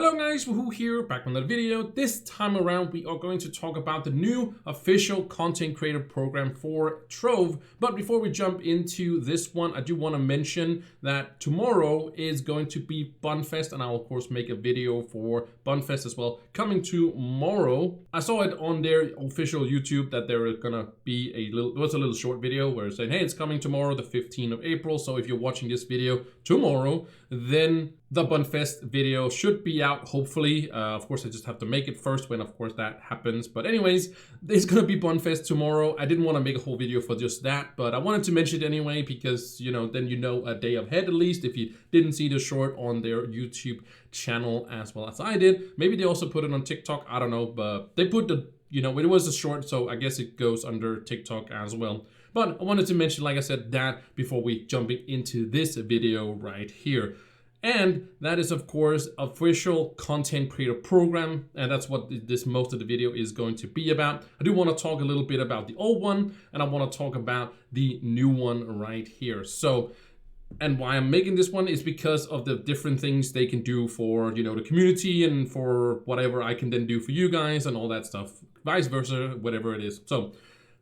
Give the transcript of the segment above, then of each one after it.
Hello guys, Wahoo here, back with another video. This time around we are going to talk about the new official content creator program for Trove. But before we jump into this one, I do want to mention that tomorrow is going to be Bunfest, and I'll of course make a video for Bunfest as well coming tomorrow. I saw it on their official YouTube that there was gonna be a little short video where it's saying, hey, it's coming tomorrow, the 15th of April. So if you're watching this video tomorrow, then the Bunfest video should be out, hopefully. Of course, I just have to make it first when, of course, that happens. But anyways, there's gonna be Bunfest tomorrow. I didn't want to make a whole video for just that, but I wanted to mention it anyway because, you know, then you know a day ahead at least if you didn't see the short on their YouTube channel as well as I did. Maybe they also put it on TikTok, I don't know, but they put the, you know, it was a short, so I guess it goes under TikTok as well. But I wanted to mention, like I said, that before we jump into this video right here. And that is, of course, official content creator program. And that's what this most of the video is going to be about. I do want to talk a little bit about the old one, and I want to talk about the new one right here. So, and why I'm making this one is because of the different things they can do for, you know, the community and for whatever I can then do for you guys and all that stuff, vice versa, whatever it is. So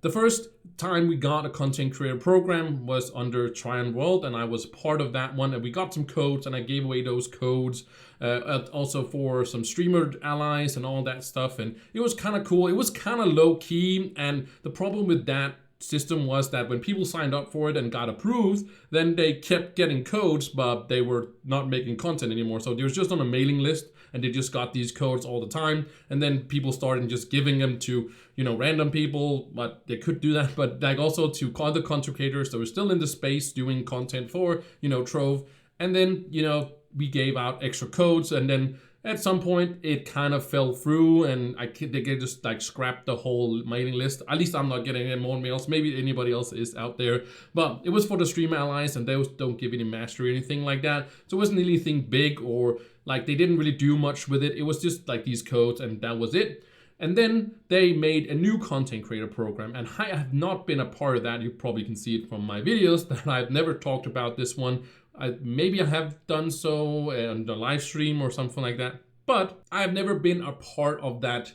the first time we got a content creator program was under joinworld, and I was part of that one, and we got some codes and I gave away those codes also for some streamer allies and all that stuff, and it was kind of cool. It was kind of low key, and the problem with that system was that when people signed up for it and got approved, then they kept getting codes, but they were not making content anymore. So they was just on a mailing list, and they just got these codes all the time. And then people started just giving them to, you know, random people, but they could do that, but like also to other content creators that were still in the space doing content for, you know, Trove. And then, you know, we gave out extra codes, and then at some point it kind of fell through, and they just like scrapped the whole mailing list. At least I'm not getting any more mails. Maybe anybody else is out there, but it was for the stream allies, and those don't give any mastery or anything like that. So it wasn't anything big, or like they didn't really do much with it. It was just like these codes, and that was it. And then they made a new content creator program, and I have not been a part of that. You probably can see it from my videos that I've never talked about this one. Maybe I have done so on the live stream or something like that, but I've never been a part of that,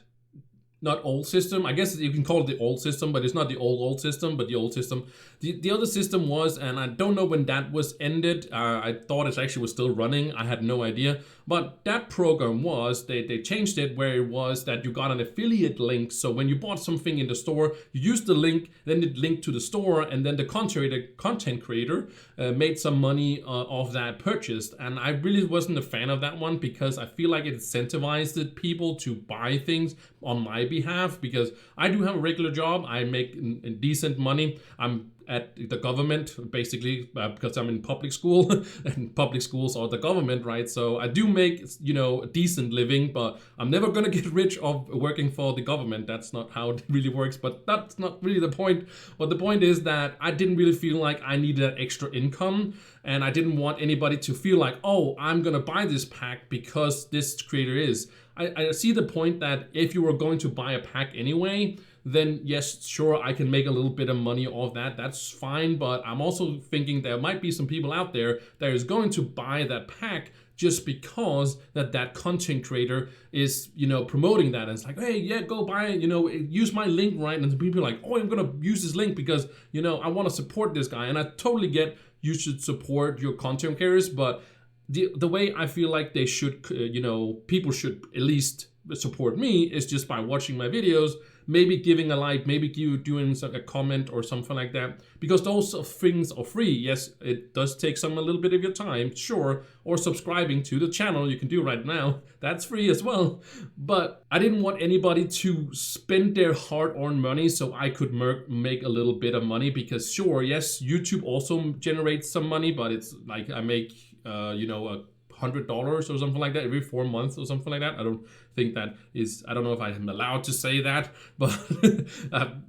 not old system. I guess you can call it the old system, but it's not the old system, but the old system. The other system was, and I don't know when that was ended. I thought it actually was still running. I had no idea. But that program was, they changed it where it was that you got an affiliate link. So when you bought something in the store, you used the link, then it linked to the store, and then the content creator made some money off that purchase. And I really wasn't a fan of that one because I feel like it incentivized people to buy things on my behalf, because I do have a regular job. I make decent money. I'm at the government, basically, because I'm in public school, and public schools are the government, right? So I do make, you know, a decent living, but I'm never gonna get rich of working for the government. That's not how it really works, but that's not really the point. But the point is that I didn't really feel like I needed that extra income, and I didn't want anybody to feel like, oh, I'm gonna buy this pack because this creator is. I see the point that if you were going to buy a pack anyway, then yes, sure, I can make a little bit of money off that. That's fine, but I'm also thinking there might be some people out there that is going to buy that pack just because that content creator is, you know, promoting that. And it's like, hey, yeah, go buy it, you know, use my link, right? And people are like, oh, I'm gonna use this link because, you know, I want to support this guy. And I totally get you should support your content creators, but the way I feel like they should, you know, people should at least support me is just by watching my videos, maybe giving a like, maybe you doing a comment or something like that, because those things are free. Yes, it does take a little bit of your time, sure, or subscribing to the channel, you can do right now, that's free as well. But I didn't want anybody to spend their hard-earned money so I could make a little bit of money, because sure, yes, YouTube also generates some money, but it's like I make you know, $100 or something like that every 4 months or something like that. I don't think that is, I don't know if I am allowed to say that, but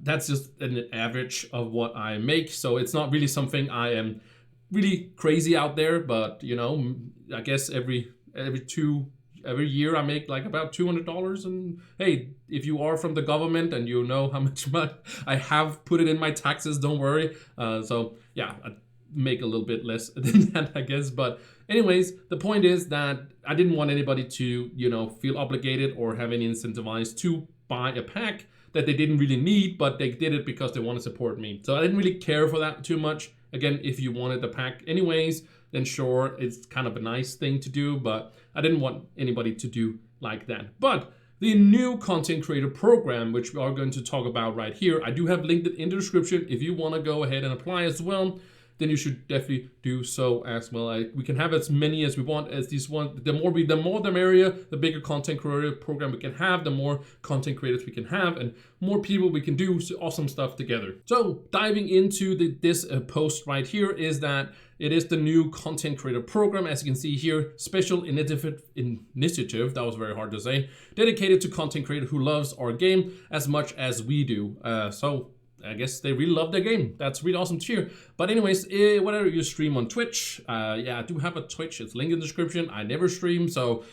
that's just an average of what I make. So it's not really something I am really crazy out there, but you know, I guess every year I make like about $200. And hey, if you are from the government and you know how much money I have put it in my taxes, don't worry. So yeah, make a little bit less than that, I guess. But Anyways, the point is that I didn't want anybody to, you know, feel obligated or have any incentivized to buy a pack that they didn't really need, but they did it because they want to support me. So I didn't really care for that too much. Again, if you wanted the pack anyways, then sure, it's kind of a nice thing to do, but I didn't want anybody to do like that. But the new content creator program, which we are going to talk about right here, I do have linked it in the description. If you want to go ahead and apply as well, then you should definitely do so as well. We can have as many as we want as these ones. The more the merrier. The bigger content creator program we can have, the more content creators we can have, and more people we can do awesome stuff together. So diving into this post right here is that it is the new content creator program. As you can see here, special initiative, that was very hard to say, dedicated to content creator who loves our game as much as we do. So I guess they really love their game. That's really awesome to hear. But anyways, whenever you stream on Twitch, yeah, I do have a Twitch. It's linked in the description. I never stream, so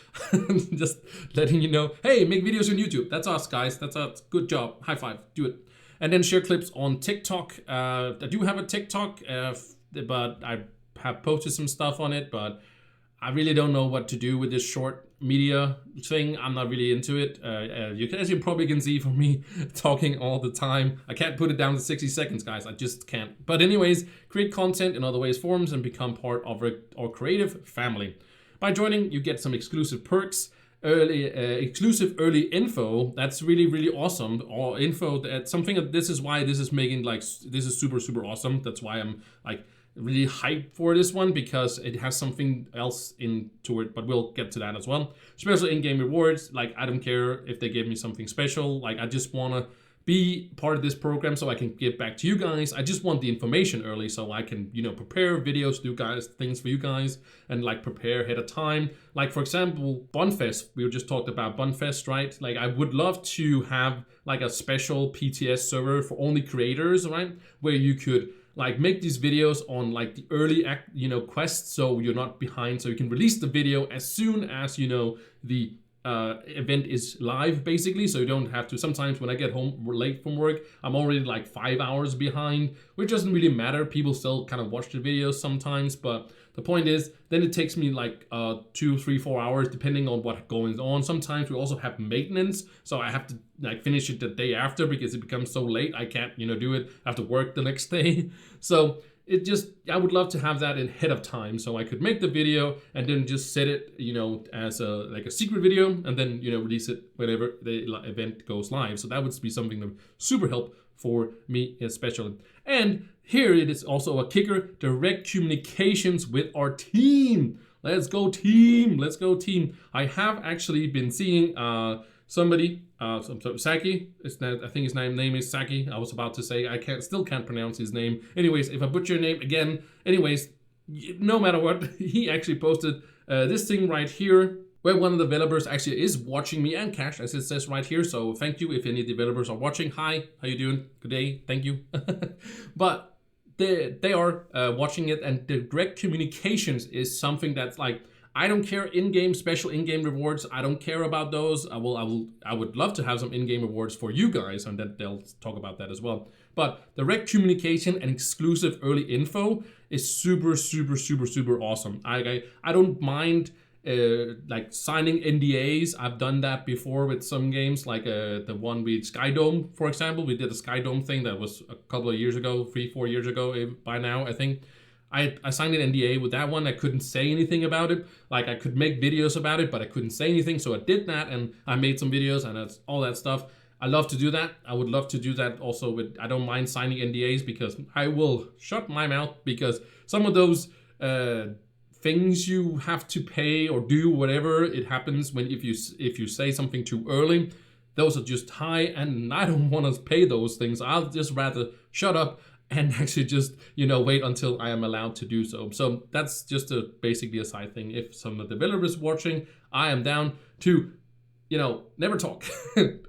just letting you know, hey, make videos on YouTube. That's us, guys. That's us. Good job. High five. Do it. And then share clips on TikTok. I do have a TikTok, but I have posted some stuff on it, but I really don't know what to do with this short media thing. I'm not really into it. As you probably can see from me talking all the time, I can't put it down to 60 seconds, guys. I just can't. But anyways, create content in other ways, forms, and become part of our creative family. By joining, you get some exclusive perks, exclusive early info. That's really, really awesome. Or info that something. This is why this is making this is super, super awesome. That's why I'm really hyped for this one, because it has something else into it, but we'll get to that as well. Special in-game rewards, I don't care if they give me something special. I just want to be part of this program so I can give back to you guys. I just want the information early so I can, prepare videos, do things for you guys, and prepare ahead of time. For example, Bunfest, we just talked about Bunfest, right? I would love to have a special PTS server for only creators, right? Where you could make these videos on the early quests, so you're not behind, so you can release the video as soon as the event is live, basically, so you don't have to. Sometimes when I get home late from work, I'm already 5 hours behind, which doesn't really matter. People still kind of watch the videos sometimes, but the point is, then it takes me 2, 3, 4 hours depending on what's going on. Sometimes we also have maintenance, so I have to finish it the day after because it becomes so late. I can't do it. I have to work the next day. So I would love to have that ahead of time so I could make the video and then just set it, as a secret video, and then, release it whenever the event goes live. So that would be something that would super help for me especially. And here it is also a kicker: direct communications with our team. Let's go team, let's go team. I have actually been seeing somebody, Saki, I think his name is Saki. I was about to say, still can't pronounce his name. Anyways, if I butcher your name again, anyways, no matter what, he actually posted this thing right here, where one of the developers actually is watching me and Cash, as it says right here. So thank you if any developers are watching. Hi, how you doing? Good day, thank you. But they are watching it, and the direct communications is something that's I don't care in-game special in-game rewards. I don't care about those. I would love to have some in-game rewards for you guys, and that they'll talk about that as well. But direct communication and exclusive early info is super, super, super, super awesome. I don't mind signing NDAs. I've done that before with some games, the one with Skydome, for example. We did a Skydome thing that was a couple of years ago, 3-4 years ago by now, I think. I signed an NDA with that one. I couldn't say anything about it. I could make videos about it, but I couldn't say anything. So I did that, and I made some videos, and that's all that stuff. I love to do that. I would love to do that also I don't mind signing NDAs, because I will shut my mouth, because some of those things you have to pay or do whatever, it happens if you say something too early. Those are just high, and I don't want to pay those things. I'll just rather shut up and actually just, wait until I am allowed to do so. So that's just basically a side thing. If some of the developers watching, I am down to, never talk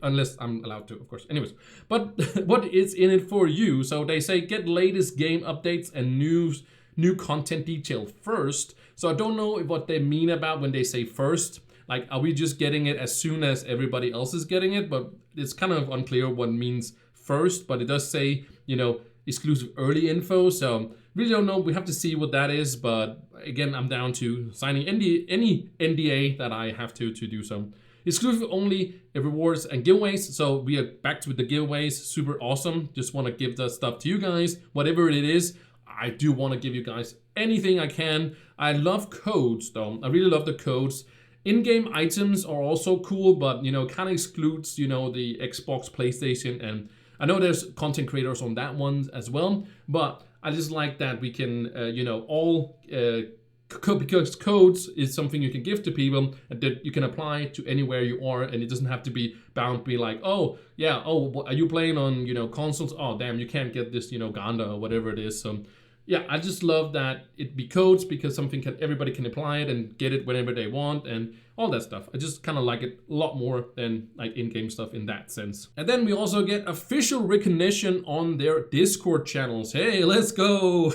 unless I'm allowed to, of course. Anyways, but what is in it for you? So they say get latest game updates and new content detail first. So I don't know what they mean about when they say first. Are we just getting it as soon as everybody else is getting it? But it's kind of unclear what means first, but it does say, exclusive early info. So Really don't know. We have to see what that is. But again, I'm down to signing any NDA that I have to do so. Exclusive only rewards and giveaways. So we are back to the giveaways. Super awesome. Just want to give that stuff to you guys. Whatever it is, I do want to give you guys anything I can. I love codes though. I really love the codes. In-game items are also cool, but you know, kind of excludes, you know, the Xbox, PlayStation, and I know there's content creators on that one as well, but I just like that we can, you know, all because codes is something you can give to people and that you can apply to anywhere you are, and it doesn't have to be bound to be like, oh yeah, oh, are you playing on, you know, consoles? Oh damn, you can't get this, you know, Ganda or whatever it is. So yeah, I just love that it be codes because everybody can apply it and get it whenever they want and all that stuff. I just kind of like it a lot more than like in-game stuff in that sense. And then we also get official recognition on their Discord channels. Hey, let's go!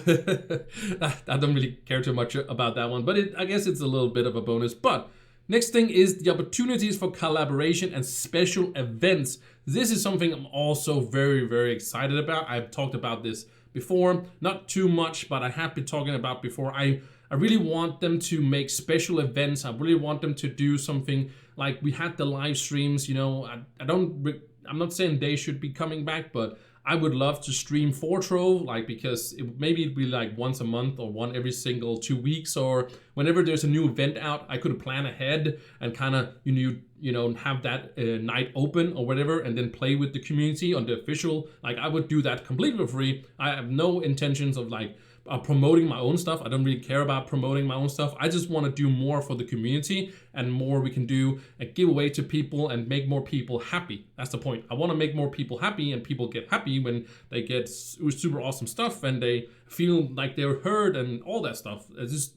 I don't really care too much about that one, but I guess it's a little bit of a bonus. But next thing is the opportunities for collaboration and special events. This is something I'm also very, very excited about. I've talked about this before, not too much, but I have been talking about before. I really want them to make special events. I really want them to do something like we had the live streams, you know. I'm not saying they should be coming back, but I would love to stream for Trove, like, because maybe it'd be like once a month or one every single 2 weeks, or whenever there's a new event out, I could plan ahead and kind of, you know, have that night open or whatever, and then play with the community on the official. Like, I would do that completely for free. I have no intentions of like promoting my own stuff. I don't really care about promoting my own stuff. I just want to do more for the community and more we can do and give away to people and make more people happy. That's the point. I want to make more people happy, and people get happy when they get super awesome stuff and they feel like they're heard and all that stuff.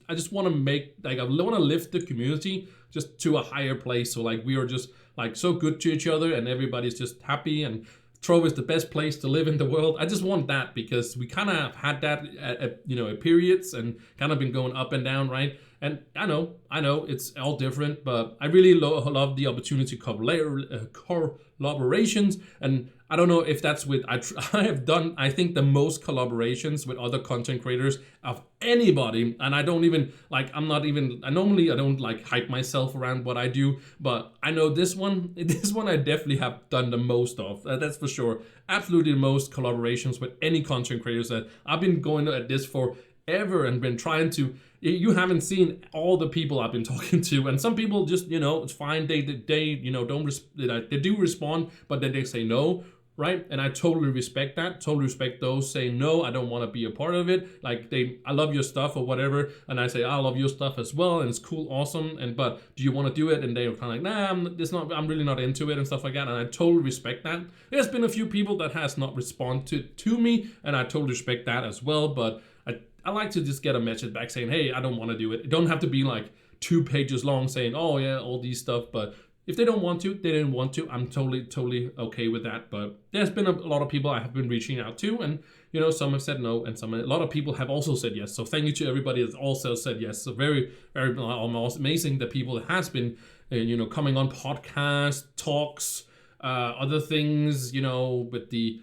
I just want to make, like, I want to lift the community just to a higher place. So like we are just like so good to each other and everybody's just happy, and Trove is the best place to live in the world. I just want that because we kind of had that at you know, at periods and kind of been going up and down, right? And I know it's all different, but I really love the opportunity to collaborations. And I don't know if that's with, I have done, I think, the most collaborations with other content creators of anybody. And I don't even, like, I normally I don't like hype myself around what I do, but I know this one I definitely have done the most of. That's for sure. Absolutely the most collaborations with any content creators that I've been going at this for ever and been trying to. You haven't seen all the people I've been talking to, and some people just, you know, it's fine. They you know, they do respond, but then they say no, right? And I totally respect that. Totally respect those saying no, I don't want to be a part of it. Like, I love your stuff or whatever, and I say I love your stuff as well, and it's cool, awesome. And but do you want to do it? And they're kind of like, nah, I'm really not into it and stuff like that. And I totally respect that. There's been a few people that has not responded to me, and I totally respect that as well. But I like to just get a message back saying, hey, I don't want to do it. It don't have to be like 2 pages long saying, oh yeah, all these stuff. But if they don't want to, they didn't want to. I'm totally okay with that. But there's been a lot of people I have been reaching out to, and you know, some have said no, and a lot of people have also said yes. So thank you to everybody that's also said yes. So very, very almost amazing the people that has been, you know, coming on podcasts, talks, other things, you know, with the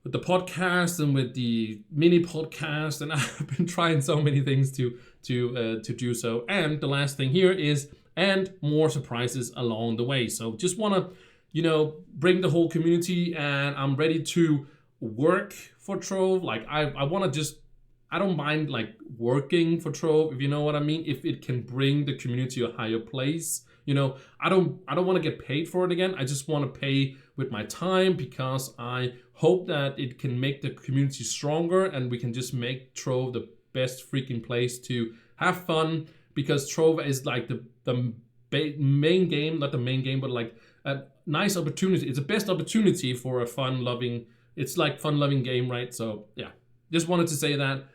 podcast and with the mini podcast, and I've been trying so many things to do so. And the last thing here is, and more surprises along the way. So just want to, you know, bring the whole community, and I'm ready to work for Trove. Like I want to just, I don't mind like working for Trove, if you know what I mean, if it can bring the community to a higher place. You know, I don't want to get paid for it again. I just want to pay with my time because I hope that it can make the community stronger, and we can just make Trove the best freaking place to have fun, because Trove is like the main game, not the main game, but like a nice opportunity. It's the best opportunity for a fun-loving game, right? So yeah, just wanted to say that.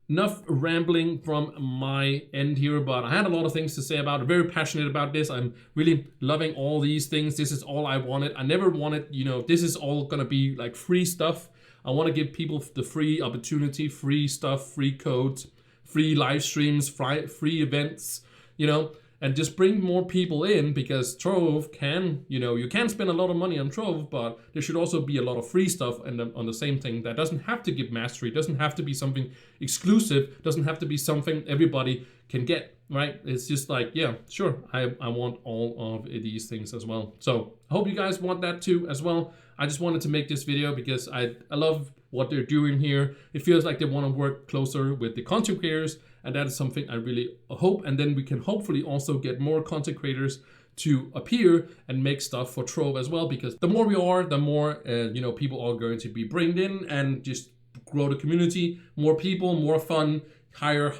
Enough rambling from my end here, but I had a lot of things to say about it. Very passionate about this. I'm really loving all these things. This is all I wanted. I never wanted, you know, this is all gonna be like free stuff. I want to give people the free opportunity, free stuff, free codes, free live streams, free events, you know. and just bring more people in, because Trove can, you can spend a lot of money on Trove, but there should also be a lot of free stuff and on the same thing that doesn't have to give mastery, doesn't have to be something exclusive, doesn't have to be something everybody can get, right? It's just like, yeah, sure, I want all of these things as well. So I hope you guys want that too as well. I just wanted to make this video because I love what they're doing here. It feels like they want to work closer with the content creators, and that is something I really hope. And then we can hopefully also get more content creators to appear and make stuff for Trove as well, because the more we are, the more people are going to be brought in and just grow the community. More people, more fun, higher.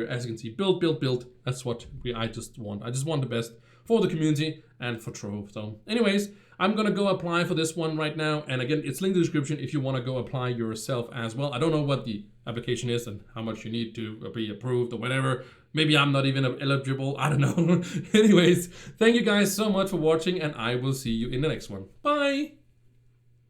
As you can see, build. That's what I just want. I just want the best for the community and for Trove. So anyways, I'm gonna go apply for this one right now. And again, it's linked in the description if you wanna go apply yourself as well. I don't know what the application is and how much you need to be approved or whatever. Maybe I'm not even eligible, I don't know. Anyways, thank you guys so much for watching, and I will see you in the next one. Bye.